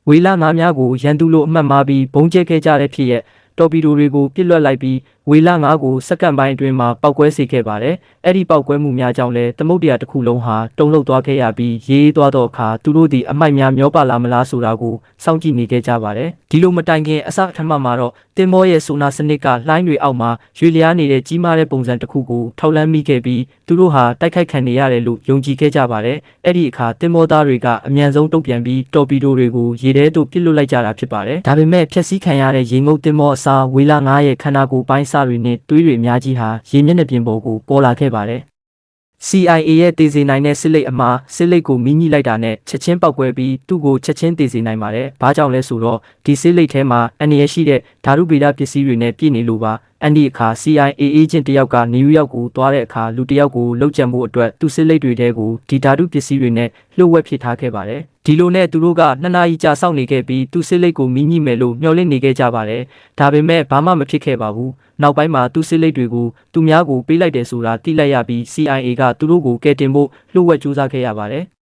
ဝေလာငါးများကိုရန်သူလိုအမှတ်မှားပြီးဘုံကျဲခဲ့ကြတဲ့ဖြစ်ရက်တော်ပီဒိုတွေကိုပစ်လွှတ်လိုက်ပြီးဝေလာငါးကိုစက္ကန့်ပိုင်းအတွင်းမှာပောက်ကွဲစေခဲ့ပါတယ်။အဲ့ဒီပောက်ကွဲမှုများကြောင့်လည်းသမုဒ္ဒရာတစ်ခုလုံးဟာတုန်လှုပ်သွားခဲ့ရပြီးရေးသွားတော့အခါသူတို့ဒီအမိုက်များမျောပါလာမလားဆိုတာကိုစောင့်ကြည့်နေခဲ့ကြပါတယ်။ဒီလိုမတိုင်ခင်အစအထက်မှမှာတော့တင်မောရဲ့ဆိုနာစနစ်ကလှိုင်းတွေအောက်မှာရွေလျားနေတဲ့ကြီးမားတဲ့ပုံစံတစ်ခုကိုထောက်လှမ်းမိခဲ့ပြီးသူတို့ဟာတိုက်ခိုက်ခံနေရတယ်လို့ယုံကြည်ခဲ့ကြပါတယ်။အဲ့ဒီအခါတင်မောသားတွေကအမြန်ဆုံးတုံ့ပြန်ပြီးတော်ပီဒိုတွေကိုရေထဲသို့ပစ်လွှတ်လိုက်ကြတာဖြစ်ပါတယ်။ဒါပေမဲ့ဖျက်ဆီးခံရတဲ့ရေငုပ်တင်မောအစားဝေလာငါးရဲ့ခန္ဓာကိုယ်ပိုင်းစားတွေနဲ့တွေးတွေအများကြီးဟာရေမျက်နှာပြင်ပေါ်ကိုပေါ်လာခဲ့ပါတယ်။ CIA ရဲ့တေစေနိုင်တဲ့စစ်လိပ်အမှားစစ်လိပ်ကိုမိညှိလိုက်တာနဲ့ချက်ချင်းပောက်ကွဲပြီးသူ့ကိုချက်ချင်းတေစေနိုင်ပါတယ်။ဘာကြောင့်လဲဆိုတော့ဒီစစ်လိပ်ထဲမှာအန္တရာယ်ရှိတဲ့ဓာတုဗေဒပစ္စည်းတွေနဲ့ပြည့်နေလို့ပါ။အဲ့ဒီအခါ CIA အေဂျင့်တယောက်ကနယူးယောက်ကိုသွားတဲ့အခါလူတယောက်ကိုလှုပ်ကြံမှုအတွက်သူစစ်လိပ်တွေထဲကိုဒီဓာတုပစ္စည်းတွေနဲ့လှုပ်ဝက်ဖြစ်ထားခဲ့ပါတယ်။ဒီလိုနဲ့သူတို့က2 နာရီကြာစောင့်နေခဲ့ပြီးသူစစ်လိပ်ကိုမိညှိမယ်လို့မျှော်လင့်နေခဲ့ကြပါတယ်။ဒါပေမဲ့ဘာမှမဖြစ်ခဲ့ပါဘူး။နောက်ပိုင်းမှာသူစစ်လိပ်တွေကိုသူများကိုပေးလိုက်တယ်ဆိုတာသိလိုက်ရပြီး CIA ကသူတို့ကိုကယ်တင်ဖို့လှုပ်ဝက်ကြိုးစားခဲ့ရပါတယ်။